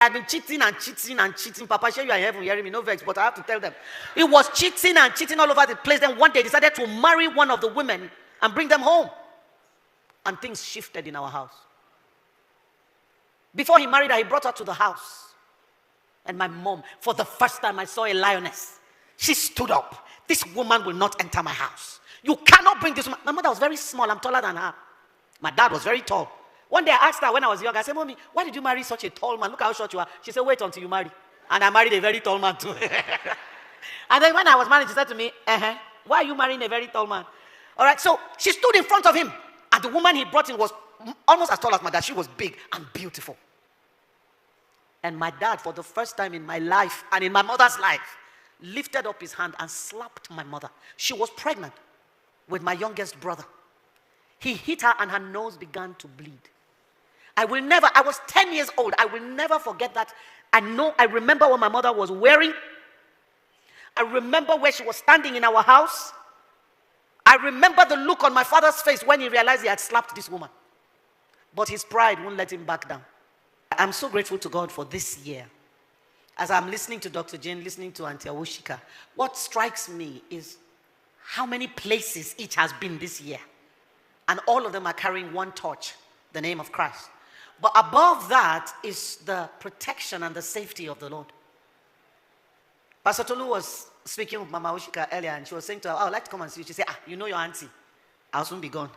had been cheating and cheating and cheating. Papa, sure you are in heaven hearing me, no vex, but I have to tell them. He was cheating and cheating all over the place. Then one day he decided to marry one of the women and bring them home. And things shifted in our house. Before he married her, he brought her to the house. And my mom, for the first time I saw a lioness. She stood up. This woman will not enter my house. You cannot bring this woman. My mother was very small. I'm taller than her. My dad was very tall. One day I asked her when I was young, I said, Mommy, why did you marry such a tall man? Look how short you are. She said, wait until you marry. And I married a very tall man too. And then when I was married, she said to me, why are you marrying a very tall man? All right, so she stood in front of him. And the woman he brought in was almost as tall as my dad. She was big and beautiful. And my dad, for the first time in my life and in my mother's life, lifted up his hand and slapped my mother. She was pregnant with my youngest brother. He hit her and her nose began to bleed. I was 10 years old. I will never forget that. I remember what my mother was wearing. I remember where she was standing in our house. I remember the look on my father's face when he realized he had slapped this woman. But his pride won't let him back down. I'm so grateful to God for this year. As I'm listening to Dr. Jane, listening to Auntie Awoshika, what strikes me is how many places each has been this year. And all of them are carrying one torch, the name of Christ. But above that is the protection and the safety of the Lord. Pastor Tolu was speaking with Mama Oshika earlier, and she was saying to her, I would like to come and see you. She said, you know your auntie. I'll soon be gone.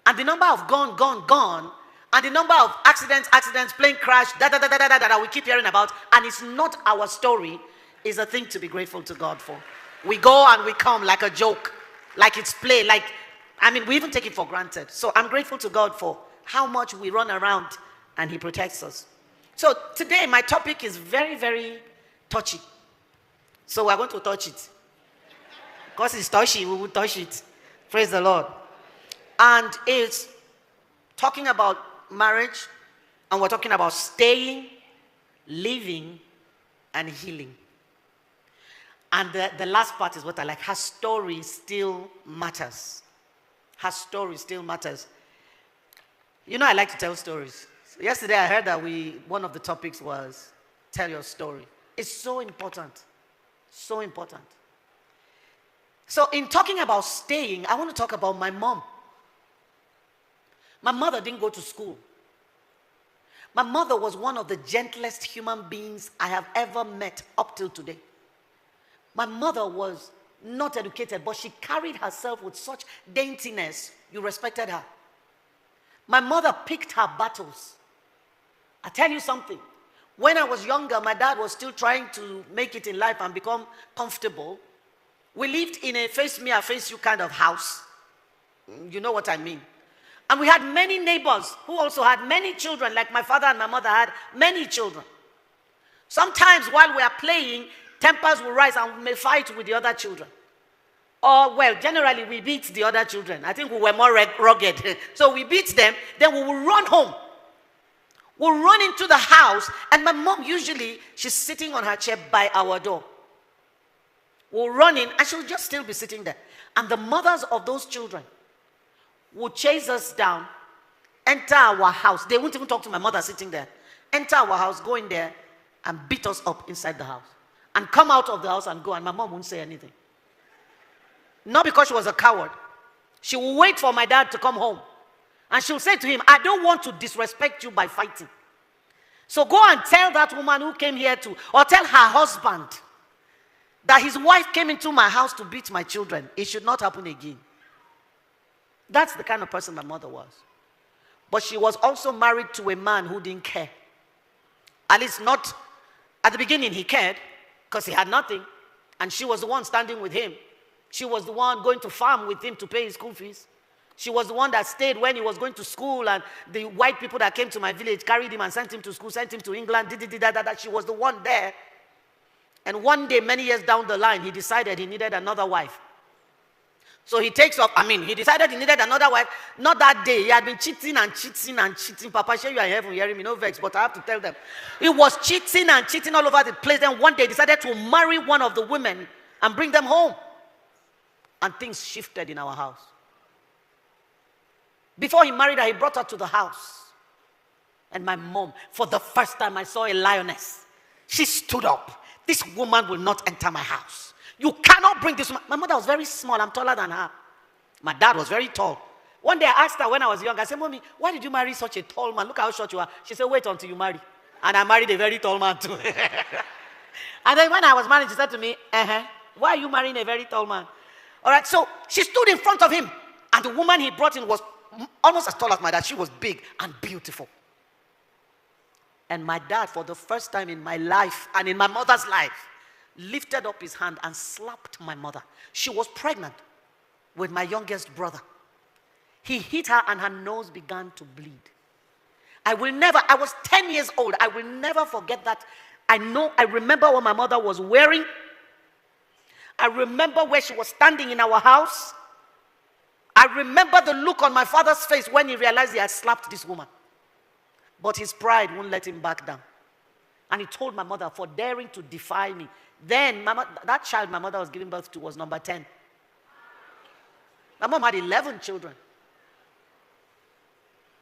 And the number of gone, and the number of accidents, plane crash, that we keep hearing about, and it's not our story, is a thing to be grateful to God for. We go and we come like a joke, like it's play, we even take it for granted. So I'm grateful to God for how much we run around and He protects us. So today my topic is very, very touchy. So we're going to touch it. Because it's touchy, we will touch it. Praise the Lord. And it's talking about marriage, and we're talking about staying, living, and healing. And the last part is what I like. Her story still matters. Her story still matters. You know, I like to tell stories. So yesterday I heard that one of the topics was tell your story. It's so important. So important. So in talking about staying, I want to talk about my mom. My mother didn't go to school. My mother was one of the gentlest human beings I have ever met up till today. My mother was not educated, but she carried herself with such daintiness. You respected her. My mother picked her battles. I tell you something. When I was younger, my dad was still trying to make it in life and become comfortable. We lived in a face me, I face you kind of house. You know what I mean. And we had many neighbors who also had many children, like my father and my mother had many children. Sometimes while we are playing, tempers will rise and we may fight with the other children. Or, well, generally we beat the other children. I think we were more rugged. So we beat them, then we will run home. We'll run into the house, and my mom usually, she's sitting on her chair by our door. We'll run in, and she'll just still be sitting there. And the mothers of those children would chase us down, enter our house. They won't even talk to my mother sitting there. Enter our house, go in there, and beat us up inside the house. And come out of the house and go, and my mom won't say anything. Not because she was a coward. She will wait for my dad to come home. And she'll say to him, I don't want to disrespect you by fighting. So go and tell that woman who came here or tell her husband that his wife came into my house to beat my children. It should not happen again. That's the kind of person my mother was. But she was also married to a man who didn't care. At least not, at the beginning he cared, because he had nothing. And she was the one standing with him. She was the one going to farm with him to pay his school fees. She was the one that stayed when he was going to school, and the white people that came to my village carried him and sent him to school, sent him to England, She was the one there. And one day, many years down the line, he decided he needed another wife. So he takes off. He decided he needed another wife. Not that day. He had been cheating and cheating and cheating. Papa, sure you are in heaven hearing me, no vex, but I have to tell them. He was cheating and cheating all over the place. Then one day, he decided to marry one of the women and bring them home. And things shifted in our house. Before he married her, he brought her to the house. And my mom, for the first time I saw a lioness. She stood up. This woman will not enter my house. You cannot bring this woman. My mother was very small. I'm taller than her. My dad was very tall. One day I asked her when I was young, I said, Mommy, why did you marry such a tall man? Look how short you are. She said, wait until you marry. And I married a very tall man too. And then when I was married, she said to me, why are you marrying a very tall man? All right, so she stood in front of him. And the woman he brought in was almost as tall as my dad. She was big and beautiful. And my dad, for the first time in my life and in my mother's life, lifted up his hand and slapped my mother. She was pregnant with my youngest brother. He hit her and her nose began to bleed. I was 10 years old. I will never forget that. I remember what my mother was wearing. I remember where she was standing in our house. I remember the look on my father's face when he realized he had slapped this woman. But his pride wouldn't let him back down. And he told my mother, for daring to defy me. Then, that child my mother was giving birth to was number 10. My mom had 11 children.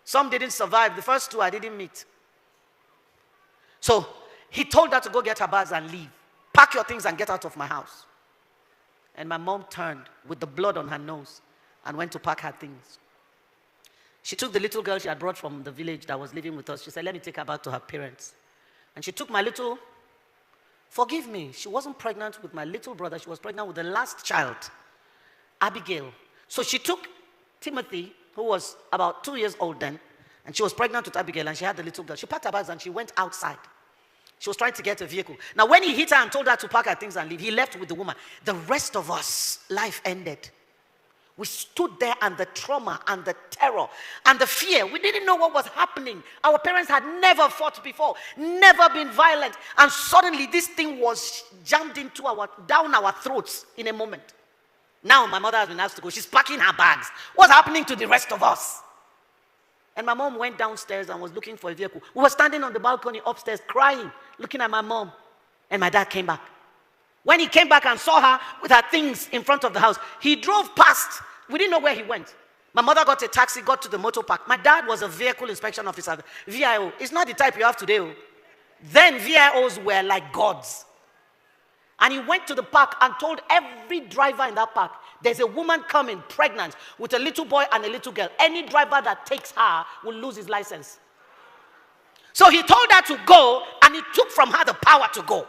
Some didn't survive. The first 2 I didn't meet. So, he told her to go get her bags and leave. Pack your things and get out of my house. And my mom turned with the blood on her nose and went to pack her things. She took the little girl she had brought from the village that was living with us. She said, let me take her back to her parents. And she took my little, forgive me, she wasn't pregnant with my little brother. She was pregnant with the last child, Abigail. So she took Timothy, who was about 2 years old then, and she was pregnant with Abigail, and she had the little girl. She packed her bags and she went outside. She was trying to get a vehicle. Now, when he hit her and told her to pack her things and leave, he left with the woman. The rest of us, life ended. We stood there, and the trauma and the terror and the fear. We didn't know what was happening. Our parents had never fought before, never been violent. And suddenly this thing was jammed down our throats in a moment. Now my mother has been asked to go. She's packing her bags. What's happening to the rest of us? And my mom went downstairs and was looking for a vehicle. We were standing on the balcony upstairs crying, looking at my mom. And my dad came back. When he came back and saw her with her things in front of the house, he drove past. We didn't know where he went. My mother got a taxi, got to the motor park. My dad was a vehicle inspection officer, VIO. It's not the type you have today. Then VIOs were like gods. And he went to the park and told every driver in that park, there's a woman coming pregnant with a little boy and a little girl. Any driver that takes her will lose his license. So he told her to go, and he took from her the power to go.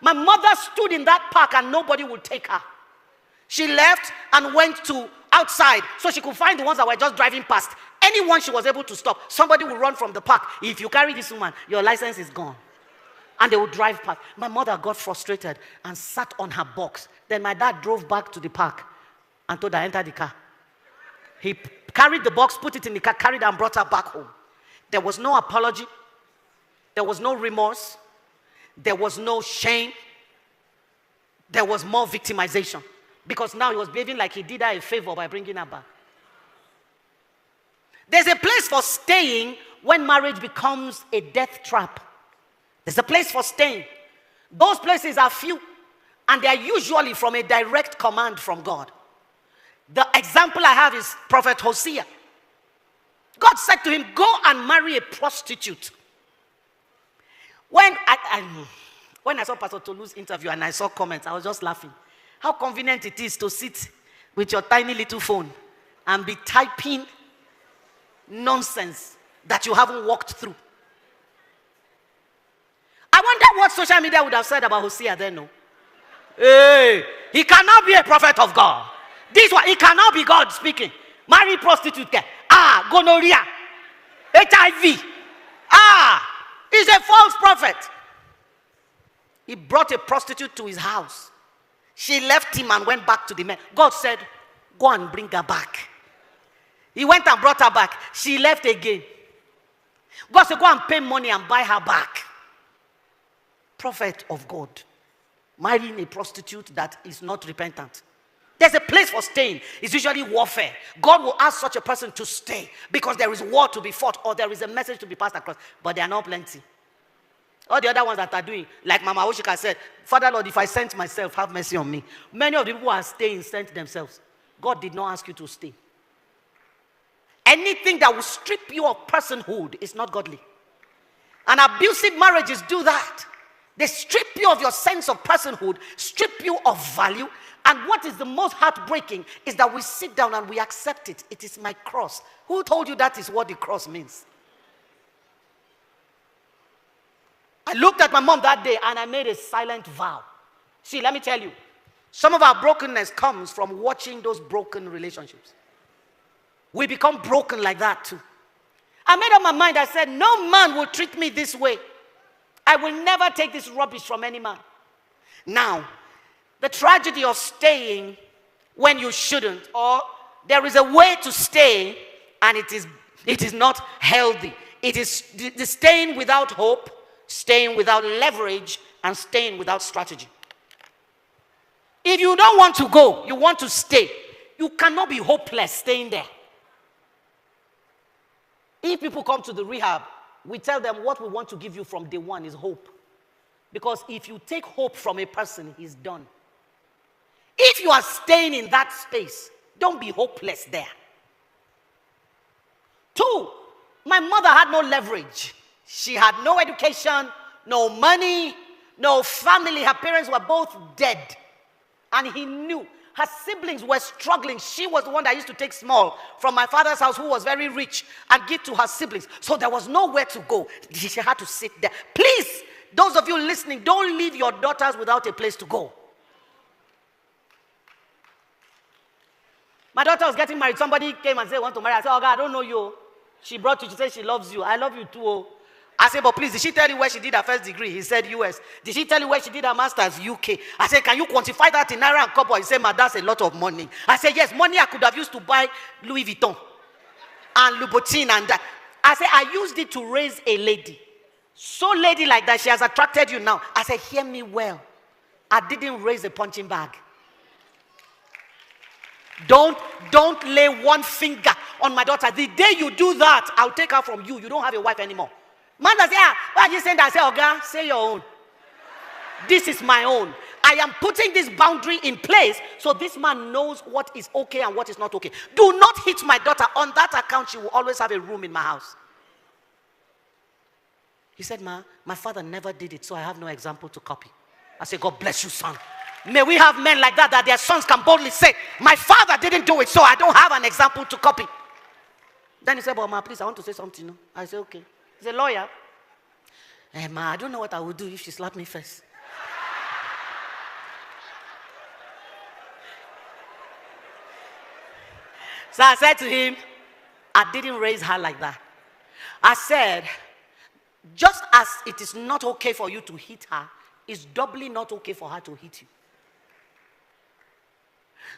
My mother stood in that park and nobody would take her. She left and went to outside so she could find the ones that were just driving past. Anyone she was able to stop, somebody would run from the park. If you carry this woman, your license is gone. And they would drive past. My mother got frustrated and sat on her box. Then my dad drove back to the park and told her, enter the car. He carried the box, put it in the car, carried her and brought her back home. There was no apology. There was no remorse. There was no shame. There was more victimization. Because now he was behaving like he did her a favor by bringing her back. There's a place for staying when marriage becomes a death trap. There's a place for staying. Those places are few. And they are usually from a direct command from God. The example I have is Prophet Hosea. God said to him, go and marry a prostitute. When I saw Pastor Tolu's interview and I saw comments, I was just laughing. How convenient it is to sit with your tiny little phone and be typing nonsense that you haven't walked through. I wonder what social media would have said about Hosea then, no? Hey, he cannot be a prophet of God. This one, he cannot be God speaking. Marry prostitute. Gonorrhea. HIV. He's a false prophet. He brought a prostitute to his house. She left him and went back to the men. God said, go and bring her back. He went and brought her back. She left again. God said, go and pay money and buy her back. Prophet of God. Marrying a prostitute that is not repentant. There's a place for staying. It's usually warfare. God will ask such a person to stay because there is war to be fought or there is a message to be passed across. But there are not plenty. All the other ones that are doing, like Mama Oshika said, Father Lord, if I sent myself, have mercy on me. Many of the people who are staying sent themselves. God did not ask you to stay. Anything that will strip you of personhood is not godly. And abusive marriages do that. They strip you of your sense of personhood, strip you of value. And what is the most heartbreaking is that we sit down and we accept it. It is my cross. Who told you that is what the cross means? I looked at my mom that day and I made a silent vow. See, let me tell you, some of our brokenness comes from watching those broken relationships. We become broken like that too. I made up my mind. I said, no man will treat me this way. I will never take this rubbish from any man. Now, the tragedy of staying when you shouldn't, or there is a way to stay and it is not healthy. It is the staying without hope, staying without leverage, and staying without strategy. If you don't want to go, you want to stay, you cannot be hopeless staying there. If people come to the rehab, we tell them what we want to give you from day one is hope. Because if you take hope from a person, he's done. If you are staying in that space, don't be hopeless there. 2, my mother had no leverage. She had no education, no money, no family. Her parents were both dead. And he knew. Her siblings were struggling. She was the one that used to take small from my father's house, who was very rich, and give to her siblings. So there was nowhere to go. She had to sit there. Please, those of you listening, don't leave your daughters without a place to go. My daughter was getting married. Somebody came and said, want to marry. I said, oh God, I don't know you. She brought you. She said she loves you. I love you too. I said, but please, did she tell you where she did her first degree? He said US. Did she tell you where she did her master's? UK. I said, can you quantify that in naira and copper? He said, ma, that's a lot of money. I said, yes, money I could have used to buy Louis Vuitton and Louboutin and that. I said, I used it to raise a lady. So lady like that, she has attracted you now. I said, hear me well. I didn't raise a punching bag. Don't lay one finger on my daughter. The day you do that, I'll take her from you. You don't have a wife anymore. Man does say, why are you saying that? I say, oh God, say your own. This is my own. I am putting this boundary in place so this man knows what is okay and what is not okay. Do not hit my daughter. On that account, she will always have a room in my house. He said, ma, my father never did it, so I have no example to copy. I said, God bless you, son. May we have men like that their sons can boldly say, my father didn't do it, so I don't have an example to copy. Then he said, but ma, please, I want to say something. No? I said, okay. He's a lawyer. Hey, ma, I don't know what I would do if she slapped me first. So I said to him, I didn't raise her like that. I said, just as it is not okay for you to hit her, it's doubly not okay for her to hit you.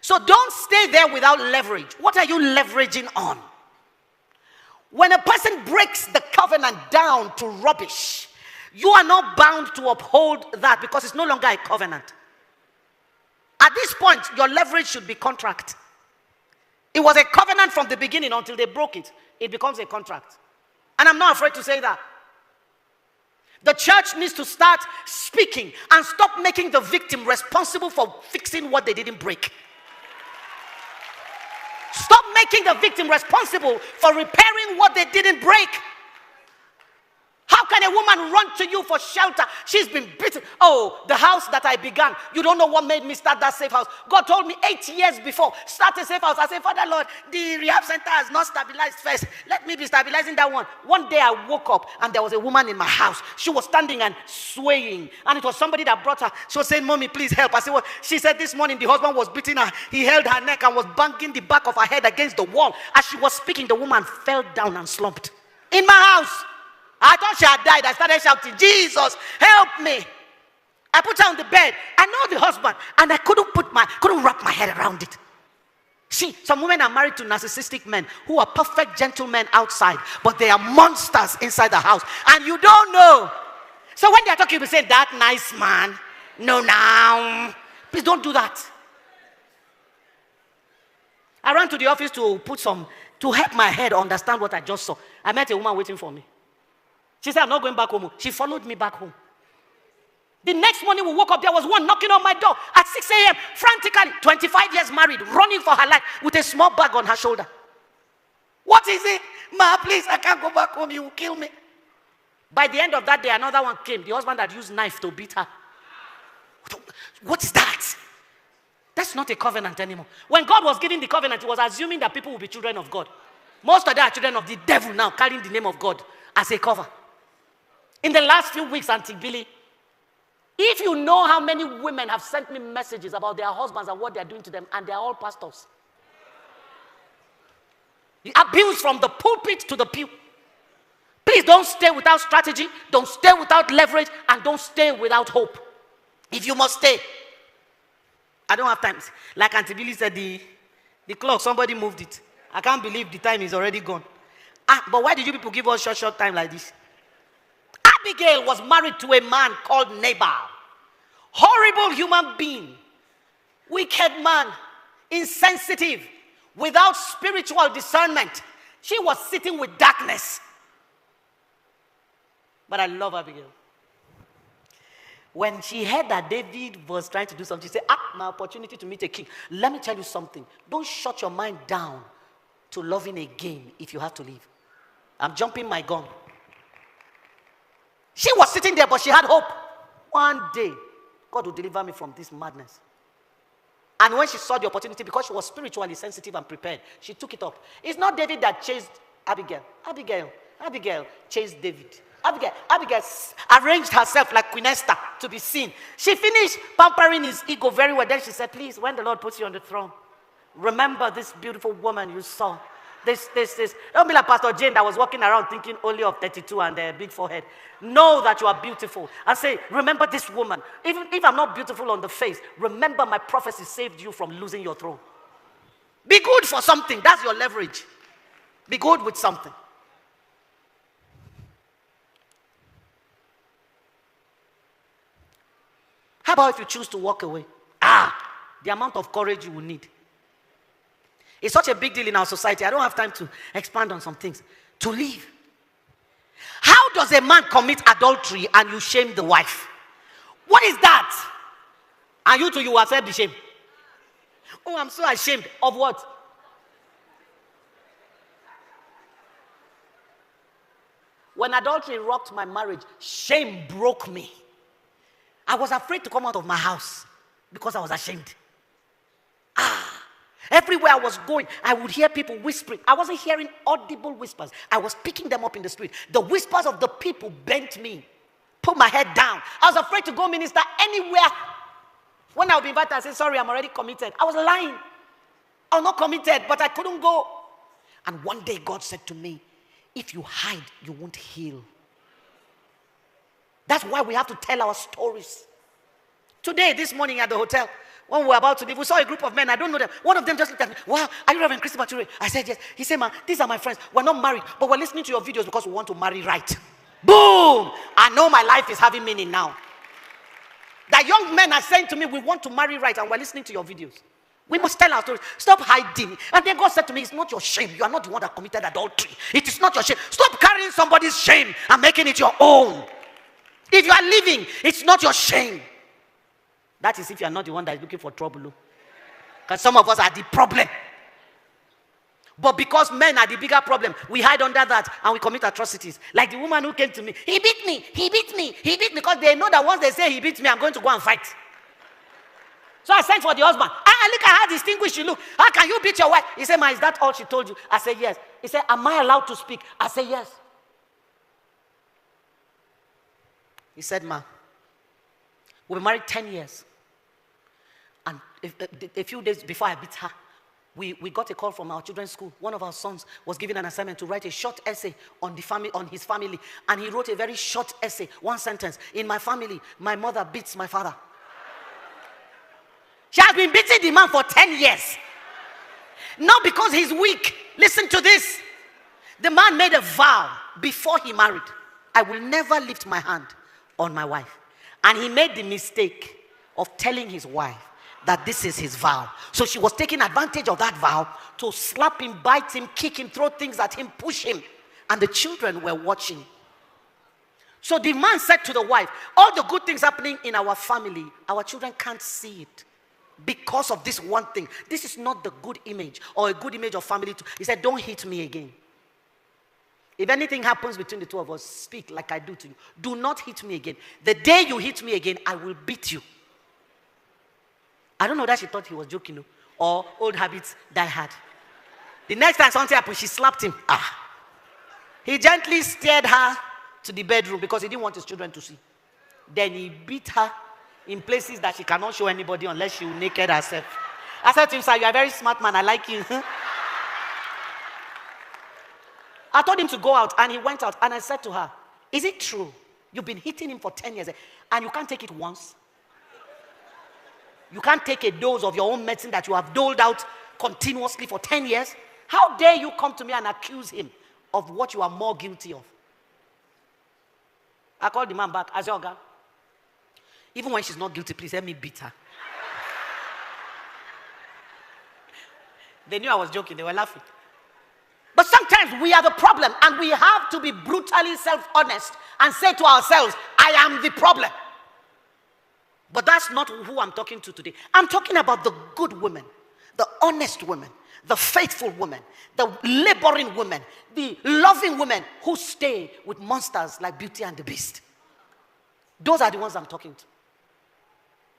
So don't stay there without leverage. What are you leveraging on? When a person breaks the covenant down to rubbish, you are not bound to uphold that because it's no longer a covenant. At this point, your leverage should be contract. It was a covenant from the beginning until they broke it. It becomes a contract. And I'm not afraid to say that. The church needs to start speaking and stop making the victim responsible for fixing what they didn't break. Stop making the victim responsible for repairing what they didn't break. How can a woman run to you for shelter? She's been beaten. Oh, the house that I began. You don't know what made me start that safe house. God told me 8 years before, start a safe house. I said, Father Lord, the rehab center has not stabilized first. Let me be stabilizing that one. One day I woke up and there was a woman in my house. She was standing and swaying. And it was somebody that brought her. She was saying, Mommy, please help. I said, well, she said this morning the husband was beating her. He held her neck and was banging the back of her head against the wall. As she was speaking, the woman fell down and slumped. In my house. I thought she had died. I started shouting, Jesus, help me. I put her on the bed. I know the husband. And I couldn't wrap my head around it. See, some women are married to narcissistic men who are perfect gentlemen outside, but they are monsters inside the house. And you don't know. So when they're talking, you say, that nice man. No, now. Please don't do that. I ran to the office to help my head understand what I just saw. I met a woman waiting for me. She said, I'm not going back home. She followed me back home. The next morning we woke up, there was one knocking on my door at 6 a.m. frantically, 25 years married, running for her life with a small bag on her shoulder. What is it? Ma, please, I can't go back home. You will kill me. By the end of that day, another one came. The husband had used knife to beat her. What is that? That's not a covenant anymore. When God was giving the covenant, he was assuming that people will be children of God. Most of them are children of the devil now, carrying the name of God as a cover. In the last few weeks, Auntie Billy, if you know how many women have sent me messages about their husbands and what they are doing to them, and they are all pastors. Abuse from the pulpit to the pew. Please don't stay without strategy, don't stay without leverage, and don't stay without hope. If you must stay. I don't have time. Like Auntie Billy said, the clock, somebody moved it. I can't believe the time is already gone. But why did you people give us short time like this? Abigail was married to a man called Nabal. Horrible human being. Wicked man. Insensitive. Without spiritual discernment. She was sitting with darkness. But I love Abigail. When she heard that David was trying to do something, she said, my opportunity to meet a king. Let me tell you something. Don't shut your mind down to loving again if you have to leave. I'm jumping my gun. She was sitting there, but she had hope. One day, God will deliver me from this madness. And when she saw the opportunity, because she was spiritually sensitive and prepared, she took it up. It's not David that chased Abigail. Abigail chased David. Abigail arranged herself like Queen Esther to be seen. She finished pampering his ego very well. Then she said, please, when the Lord puts you on the throne, remember this beautiful woman you saw. This. Don't be like Pastor Jane that was walking around thinking only of 32 and a big forehead. Know that you are beautiful. And say, remember this woman. Even if I'm not beautiful on the face, remember my prophecy saved you from losing your throne. Be good for something. That's your leverage. Be good with something. How about if you choose to walk away? The amount of courage you will need. It's such a big deal in our society. I don't have time to expand on some things. To leave. How does a man commit adultery and you shame the wife? What is that? And you too, you accept the shame. Oh, I'm so ashamed. Of what? When adultery rocked my marriage, shame broke me. I was afraid to come out of my house because I was ashamed. Everywhere I was going, I would hear people whispering. I wasn't hearing audible whispers. I was picking them up in the street. The whispers of the people bent me, put my head down. I was afraid to go minister anywhere. When I would be invited, I said, sorry, I'm already committed. I was lying. I was not committed, but I couldn't go. And one day God said to me, if you hide, you won't heal. That's why we have to tell our stories. Today, this morning at the hotel, when we were about to leave, we saw a group of men. I don't know them. One of them just looked at me. Wow, are you Rev CHRISTIE BATURE? I said, yes. He said, man, these are my friends. We're not married, but we're listening to your videos because we want to marry right. Boom! I know my life is having meaning now. That young men are saying to me, we want to marry right, and we're listening to your videos. We must tell our stories. Stop hiding. And then God said to me, it's not your shame. You are not the one that committed adultery. It is not your shame. Stop carrying somebody's shame and making it your own. If you are living, it's not your shame. That is if you are not the one that is looking for trouble. Because some of us are the problem. But because men are the bigger problem, we hide under that and we commit atrocities. Like the woman who came to me. He beat me. Because they know that once they say he beat me, I'm going to go and fight. So I sent for the husband. Look at how distinguished you look. How can you beat your wife? He said, ma, is that all she told you? I said, yes. He said, am I allowed to speak? I said, yes. He said, ma, we've been married 10 years. And a few days before I beat her, we got a call from our children's school. One of our sons was given an assignment to write a short essay on his family. And he wrote a very short essay, one sentence. In my family, my mother beats my father. She has been beating the man for 10 years. Not because he's weak. Listen to this. The man made a vow before he married. I will never lift my hand on my wife. And he made the mistake of telling his wife that this is his vow. So she was taking advantage of that vow to slap him, bite him, kick him, throw things at him, push him. And the children were watching. So the man said to the wife, all the good things happening in our family, our children can't see it. because of this one thing. This is not the good image or a good image of family. He said, don't hit me again. If anything happens between the two of us, speak like I do to you. Do not hit me again. The day you hit me again, I will beat you. I don't know that she thought he was joking, or old habits die hard. The next time something happened, she slapped him. He gently steered her to the bedroom because he didn't want his children to see. Then he beat her in places that she cannot show anybody unless she will naked herself. I said to him, sir, you are a very smart man. I like you. I told him to go out, and he went out. And I said to her, is it true? You've been hitting him for 10 years, and you can't take it once? You can't take a dose of your own medicine that you have doled out continuously for 10 years? How dare you come to me and accuse him of what you are more guilty of? I called the man back. I said, Oga, even when she's not guilty, please help me beat her. They knew I was joking. They were laughing. But sometimes we are the problem, and we have to be brutally self-honest and say to ourselves, I am the problem. But that's not who I'm talking to today. I'm talking about the good women, the honest women, the faithful women, the laboring women, the loving women who stay with monsters like Beauty and the Beast. Those are the ones I'm talking to.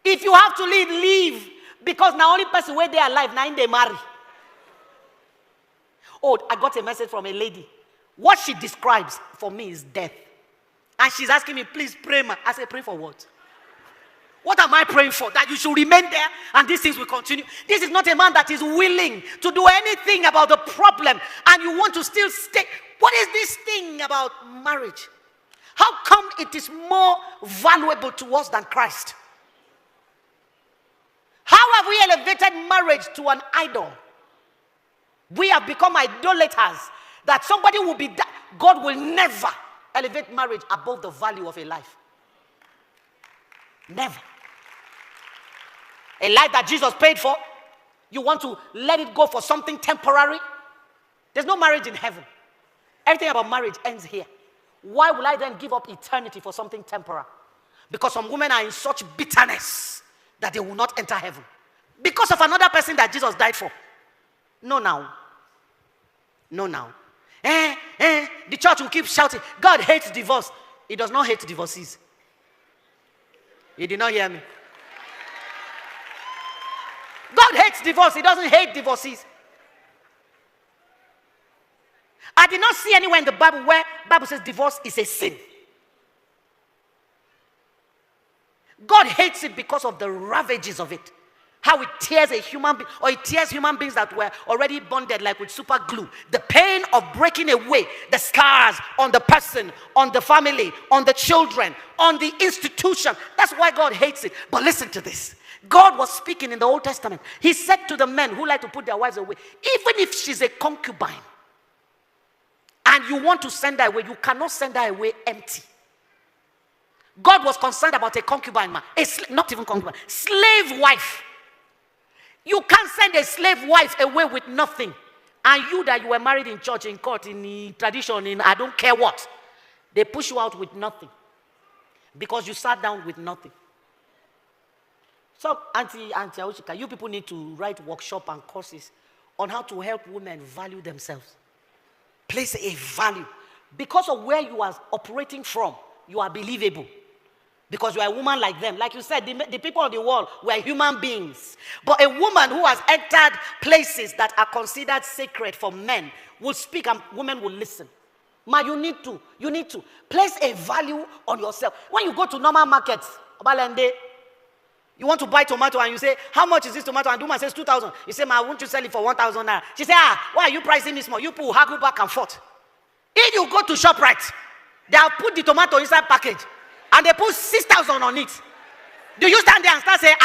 If you have to leave, leave. Because now only person where they are alive, now they marry. Oh, I got a message from a lady. What she describes for me is death. And she's asking me, please pray, ma. I say, pray for what? What am I praying for? That you should remain there and these things will continue. This is not a man that is willing to do anything about the problem, and you want to still stay. What is this thing about marriage? How come it is more valuable to us than Christ? How have we elevated marriage to an idol? We have become idolaters, that somebody will be God will never elevate marriage above the value of a life. Never. A life that Jesus paid for, you want to let it go for something temporary? There's no marriage in heaven. Everything about marriage ends here. Why will I then give up eternity for something temporary? Because some women are in such bitterness that they will not enter heaven. Because of another person that Jesus died for. No now. No now. The church will keep shouting, God hates divorce. He does not hate divorcees. You did not hear me. God hates divorce. He doesn't hate divorcees. I did not see anywhere in the Bible where the Bible says divorce is a sin. God hates it because of the ravages of it. How it tears a human being, or it tears human beings that were already bonded like with super glue. The pain of breaking away, the scars on the person, on the family, on the children, on the institution. That's why God hates it. But listen to this. God was speaking in the Old Testament. He said to the men who like to put their wives away, even if she's a concubine, and you want to send her away, you cannot send her away empty. God was concerned about a concubine man, not even concubine, slave wife. You can't send a slave wife away with nothing. And you that you were married in church, in court, in tradition, in I don't care what, they push you out with nothing. Because you sat down with nothing. So, Auntie Aushika, you people need to write workshop and courses on how to help women value themselves. Place a value. Because of where you are operating from, you are believable. Because you are a woman like them. Like you said, the people of the world were human beings. But a woman who has entered places that are considered sacred for men will speak and women will listen. Ma, you need to place a value on yourself. When you go to normal markets, Obalende, you want to buy tomato and you say, how much is this tomato? And the woman says 2,000. You say, ma, won't you sell it for 1,000 naira? She say, why are you pricing me small? You put haggle back and forth. If you go to ShopRite, they have put the tomato inside package. And they put 6,000 on it. Do you stand there and start saying,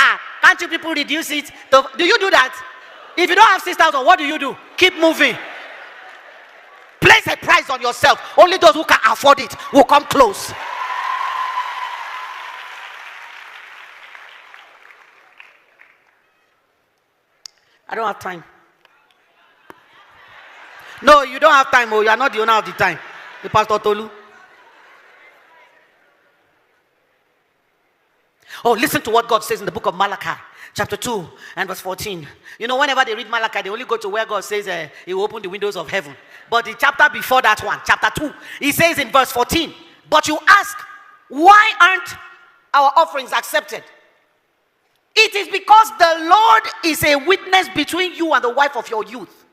can't you people reduce it? Do you do that? If you don't have 6,000, what do? Keep moving. Place a price on yourself. Only those who can afford it will come close. I don't have time. No, you don't have time. Oh, you are not the owner of the time. The Pastor Tolu. Oh, listen to what God says in the book of Malachi, chapter 2 and verse 14. You know, whenever they read Malachi, they only go to where God says he will open the windows of heaven. But the chapter before that one, chapter 2, he says in verse 14, but you ask, why aren't our offerings accepted? It is because the Lord is a witness between you and the wife of your youth,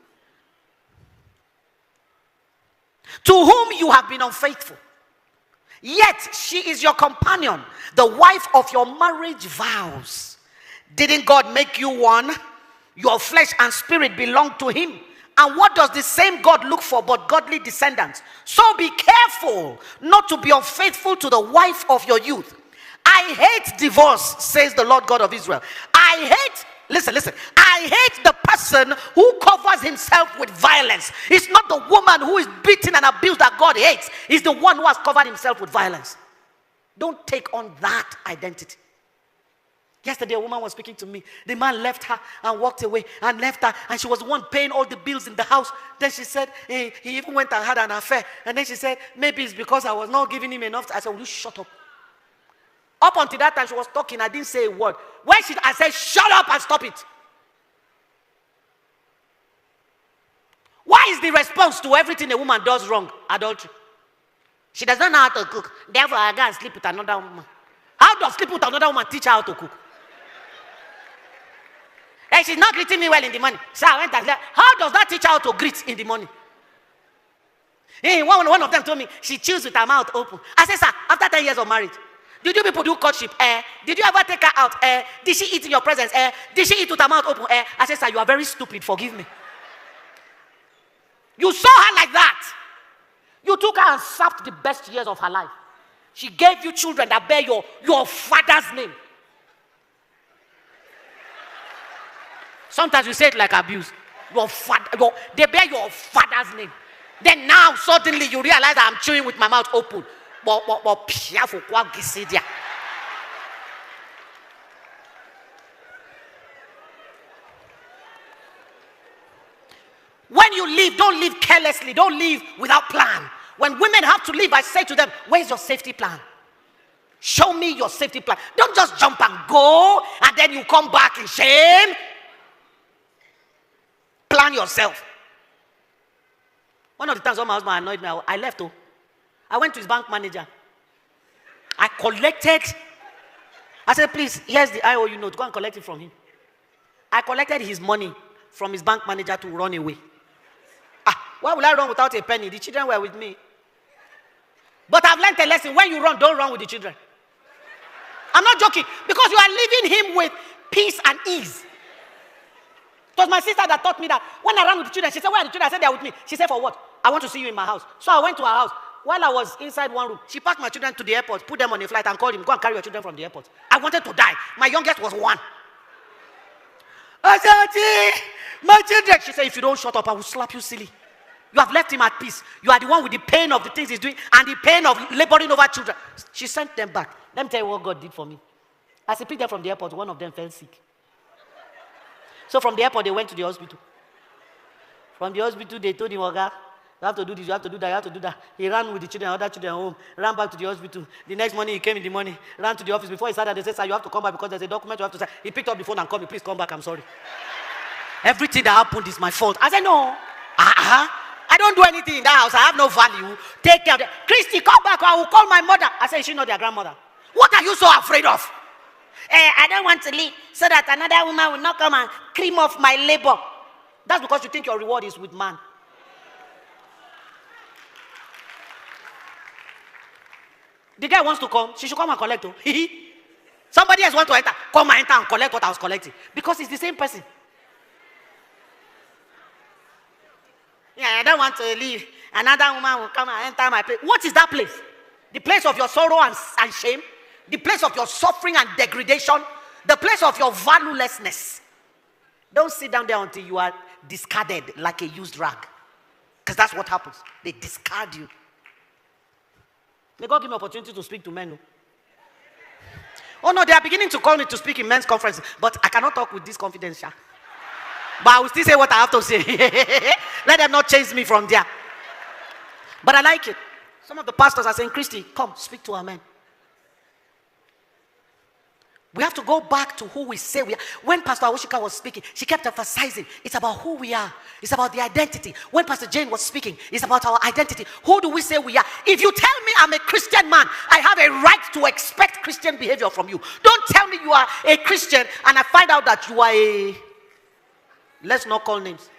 to whom you have been unfaithful. Yet she is your companion, the wife of your marriage vows. Didn't God make you one? Your flesh and spirit belong to him. And what does the same God look for but godly descendants? So be careful not to be unfaithful to the wife of your youth. I hate divorce, says the Lord God of Israel. I hate, listen, I hate the person who covers himself with violence. It's not the woman who is beaten and abused that God hates. It's the one who has covered himself with violence. Don't take on that identity. Yesterday, a woman was speaking to me. The man left her and walked away and left her, and she was the one paying all the bills in the house. Then she said, he even went and had an affair. And then she said, maybe it's because I was not giving him enough. I said, will you shut up? Up until that time, she was talking. I didn't say a word. I said, shut up and stop it. Why is the response to everything a woman does wrong? Adultery. She does not know how to cook. Therefore, I go and sleep with another woman. How does sleep with another woman teach her how to cook? And she's not greeting me well in the morning. So I went and said, how does that teach her how to greet in the morning? One of them told me she chews with her mouth open. I said, sir, after 10 years of marriage, did you people do courtship? Did you ever take her out? Did she eat in your presence? Did she eat with her mouth open? I said, sir, you are very stupid. Forgive me. You saw her like that. You took her and sapped the best years of her life. She gave you children that bear your father's name. Sometimes you say it like abuse. They bear your father's name. Then now suddenly you realize that I'm chewing with my mouth open. When you leave, don't leave carelessly. Don't leave without plan. When women have to leave, I say to them, where's your safety plan? Show me your safety plan. Don't just jump and go and then you come back in shame. Plan yourself. One of the times when my husband annoyed me, I left. I went to his bank manager. I collected. I said, please, here's the IOU note. Go and collect it from him. I collected his money from his bank manager to run away. Why will I run without a penny? The children were with me. But I've learned a lesson. When you run, don't run with the children. I'm not joking. Because you are leaving him with peace and ease. It was my sister that taught me that. When I ran with the children, she said, where are the children? I said, they are with me. She said, for what? I want to see you in my house. So I went to her house. While I was inside one room, she packed my children to the airport, put them on a flight and called him, go and carry your children from the airport. I wanted to die. My youngest was 1. I said, my children. She said, if you don't shut up, I will slap you silly. You have left him at peace. You are the one with the pain of the things he's doing and the pain of laboring over children. She sent them back. Let me tell you what God did for me. As he picked them from the airport, one of them fell sick. So from the airport, they went to the hospital. From the hospital, they told him, Oga, you have to do this, you have to do that, you have to do that. He ran with the children, other children home, ran back to the hospital. The next morning, he came in the morning, ran to the office. Before he started, they said, sir, you have to come back because there's a document you have to sign. He picked up the phone and called me, please come back, I'm sorry. Everything that happened is my fault. I said, no. I don't do anything in that house. I have no value. Take care of it. Christy, come back or I will call my mother. I said, is she not their grandmother? What are you so afraid of? I don't want to leave so that another woman will not come and cream off my labor. That's because you think your reward is with man. The guy wants to come. She should come and collect. Somebody else wants to enter. Come and enter and collect what I was collecting. Because it's the same person. Yeah, I don't want to leave. Another woman will come and enter my place. What is that place? The place of your sorrow and shame? The place of your suffering and degradation? The place of your valuelessness? Don't sit down there until you are discarded like a used rag. Because that's what happens. They discard you. May God give me opportunity to speak to men. Oh no, they are beginning to call me to speak in men's conferences. But I cannot talk with this confidence. But I will still say what I have to say. Let them not chase me from there. But I like it. Some of the pastors are saying, Christy, come, speak to our men. We have to go back to who we say we are. When Pastor Awushika was speaking, she kept emphasizing it's about who we are. It's about the identity. When Pastor Jane was speaking, it's about our identity. Who do we say we are? If you tell me I'm a Christian man, I have a right to expect Christian behavior from you. Don't tell me you are a Christian and I find out that you are a... Let's not call names.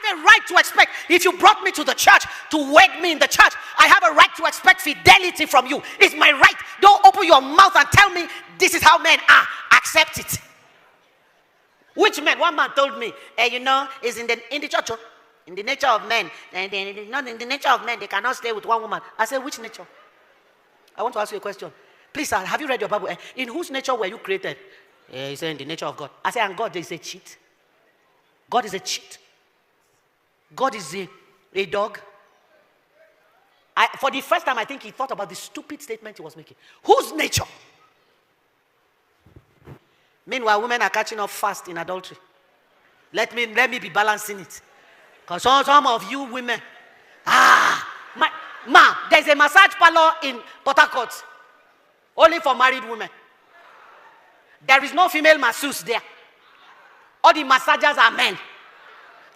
A right to expect. If you brought me to the church to wake me in the church, I have a right to expect fidelity from you. It's my right. Don't open your mouth and tell me this is how men are. Accept it. Which men? One man told me, is in the church, in the nature of men. Not in the nature of men, they cannot stay with one woman. I said, which nature? I want to ask you a question. Please, sir, have you read your Bible? In whose nature were you created? He said, in the nature of God. I said, and God is a cheat. God is a cheat. God is a dog. For the first time, I think he thought about the stupid statement he was making. Whose nature? Meanwhile, women are catching up fast in adultery. Let me be balancing it. Because some of you women, there's a massage parlor in Port Harcourt, only for married women. There is no female masseuse there. All the massagers are men.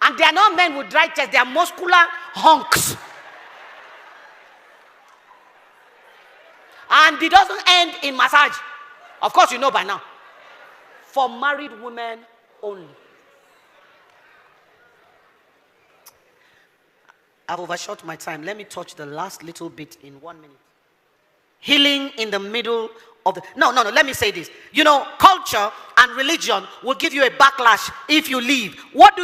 And they are not men with dry chest, they are muscular hunks. And it doesn't end in massage. Of course, you know by now. For married women only. I've overshot my time. Let me touch the last little bit in 1 minute. Healing in the middle of the... No, let me say this. Culture and religion will give you a backlash if you leave. What do?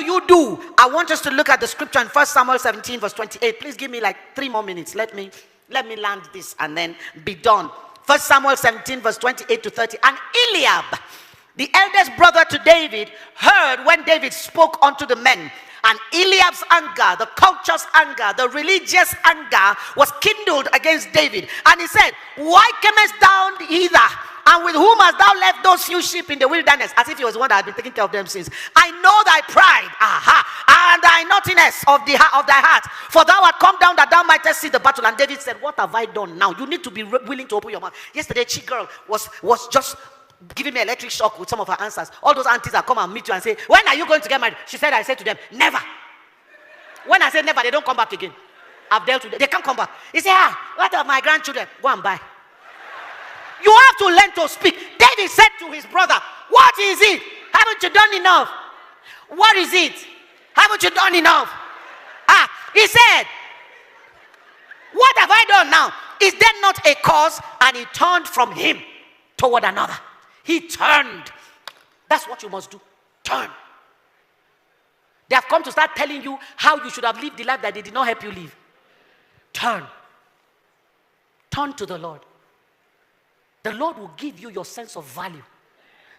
I want us to look at the scripture in 1 Samuel 17 verse 28. Please give me like 3 more minutes. Let me land this and then be done. 1 Samuel 17 verse 28 to 30. And Eliab, the eldest brother to David, heard when David spoke unto the men. And Eliab's anger, the culture's anger, the religious anger was kindled against David. And he said, why camest thou hither? And with whom hast thou left those few sheep in the wilderness? As if he was the one that had been taking care of them since. I know thy pride, and thy naughtiness of thy heart. For thou art come down that thou mightest see the battle. And David said, what have I done now? You need to be willing to open your mouth. Yesterday, Chick girl was just giving me electric shock with some of her answers. All those aunties that come and meet you and say, when are you going to get married? She said, I said to them, never. When I say never, they don't come back again. I've dealt with them. They can't come back. He said, what of my grandchildren? Go and buy. You have to learn to speak. David said to his brother, what is it? Haven't you done enough? What is it? Haven't you done enough? He said, what have I done now? Is there not a cause? And he turned from him toward another. He turned. That's what you must do. Turn. They have come to start telling you how you should have lived the life that they did not help you live. Turn. Turn to the Lord. The Lord will give you your sense of value.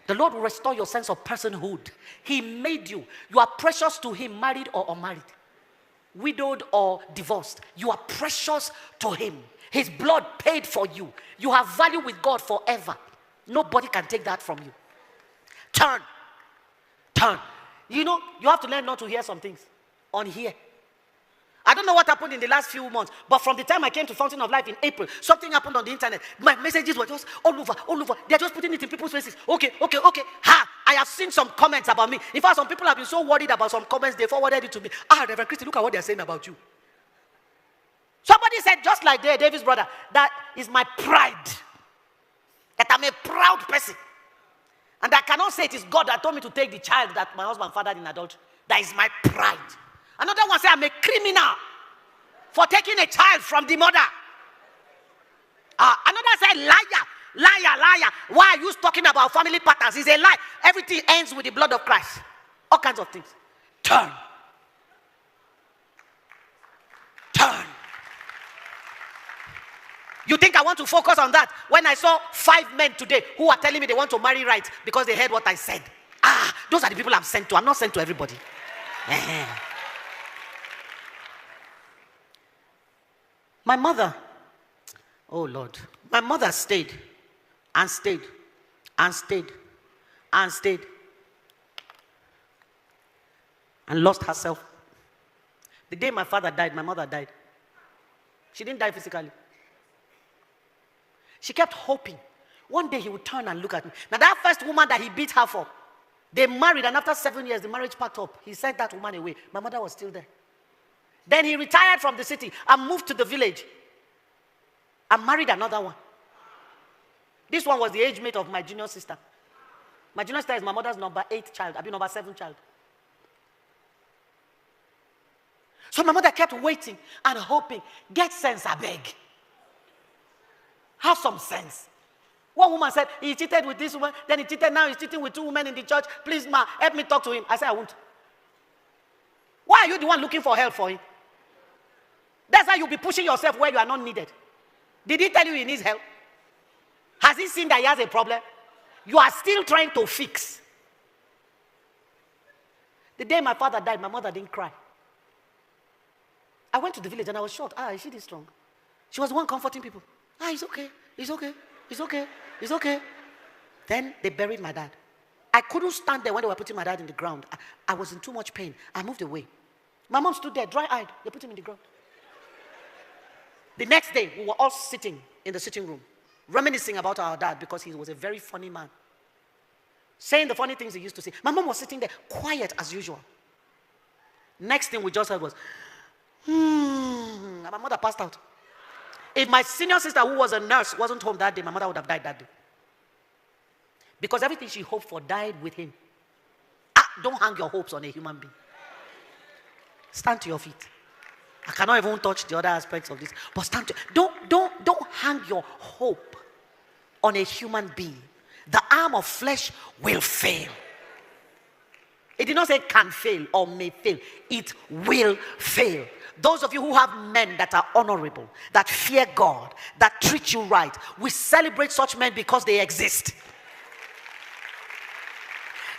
The Lord will restore your sense of personhood. He made you. You are precious to him, married or unmarried, widowed or divorced. You are precious to him. His blood paid for you. You have value with God forever. Nobody can take that from you. Turn. Turn. You have to learn not to hear some things. On here. I don't know what happened in the last few months, but from the time I came to Fountain of Life in April, something happened on the internet. My messages were just all over. They're just putting it in people's faces. Okay. I have seen some comments about me. In fact, some people have been so worried about some comments, they forwarded it to me. Reverend Christie, look at what they're saying about you. Somebody said, just like David's brother, that is my pride. That I'm a proud person. And I cannot say it is God that told me to take the child that my husband fathered in adultery. That is my pride. Another one said I'm a criminal for taking a child from the mother. Another said liar. Why are you talking about family patterns? It's a lie. Everything ends with the blood of Christ. All kinds of things. Turn. You think I want to focus on that when I saw 5 men today who are telling me they want to marry right because they heard what I said? Those are the people I'm sent to. I'm not sent to everybody. My mother, oh Lord, my mother stayed and stayed and stayed and stayed and lost herself. The day my father died, my mother died. She didn't die physically. She kept hoping. One day he would turn and look at me. Now that first woman that he beat her for, they married, and after 7 years, the marriage packed up. He sent that woman away. My mother was still there. Then he retired from the city and moved to the village and married another one. This one was the age mate of my junior sister. My junior sister is my mother's number 8 child. I've been number 7 child. So my mother kept waiting and hoping. Get sense, I beg. Have some sense. One woman said, he cheated with this woman, then he cheated, now he's cheating with 2 women in the church. Please, ma, help me talk to him. I said, I won't. Why are you the one looking for help for him? That's how you'll be pushing yourself where you are not needed. Did he tell you he needs help? Has he seen that he has a problem? You are still trying to fix. The day my father died, my mother didn't cry. I went to the village and I was shocked. Is she this strong? She was the one comforting people. It's okay. It's okay. It's okay. It's okay. Then they buried my dad. I couldn't stand there when they were putting my dad in the ground. I was in too much pain. I moved away. My mom stood there, dry-eyed. They put him in the ground. The next day, we were all sitting in the sitting room, reminiscing about our dad because he was a very funny man. Saying the funny things he used to say. My mom was sitting there, quiet as usual. Next thing we just heard was, and my mother passed out. If my senior sister, who was a nurse, wasn't home that day, my mother would have died that day. Because everything she hoped for died with him. Don't hang your hopes on a human being. Stand to your feet. I cannot even touch the other aspects of this. But stand to, don't hang your hope on a human being. The arm of flesh will fail. It did not say can fail or may fail. It will fail. Those of you who have men that are honorable, that fear God, that treat you right, we celebrate such men because they exist.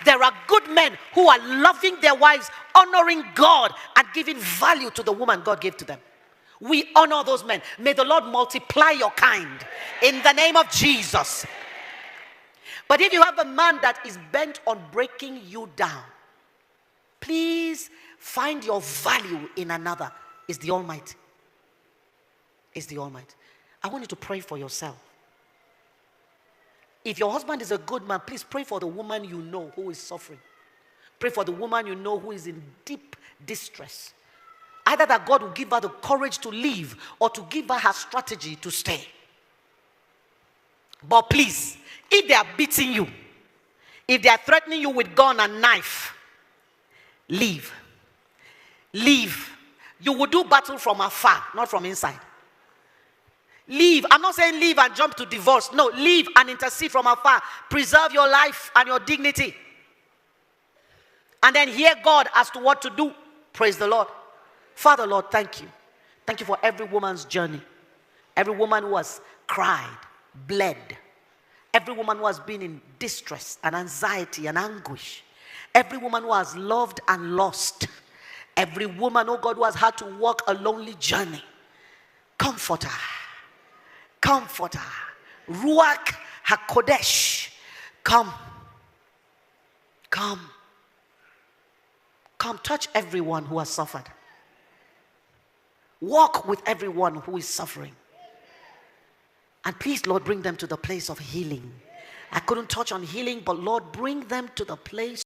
There are good men who are loving their wives, honoring God, and giving value to the woman God gave to them. We honor those men. May the Lord multiply your kind in the name of Jesus. But if you have a man that is bent on breaking you down, please find your value in another. It's the Almighty. It's the Almighty. I want you to pray for yourself. If your husband is a good man, please pray for the woman you know who is suffering. Pray for the woman you know who is in deep distress. Either that God will give her the courage to leave or to give her strategy to stay. But please, if they are beating you, if they are threatening you with gun and knife, leave. Leave. You will do battle from afar, not from inside. Leave. I'm not saying leave and jump to divorce. No, leave and intercede from afar. Preserve your life and your dignity. And then hear God as to what to do. Praise the Lord. Father, Lord, thank you. Thank you for every woman's journey. Every woman who has cried, bled. Every woman who has been in distress and anxiety and anguish. Every woman who has loved and lost. Every woman, oh God, who has had to walk a lonely journey. Comfort her. Comfort her. Ruach HaKodesh. Come. Come. Come, touch everyone who has suffered. Walk with everyone who is suffering. And please, Lord, bring them to the place of healing. I couldn't touch on healing, but Lord, bring them to the place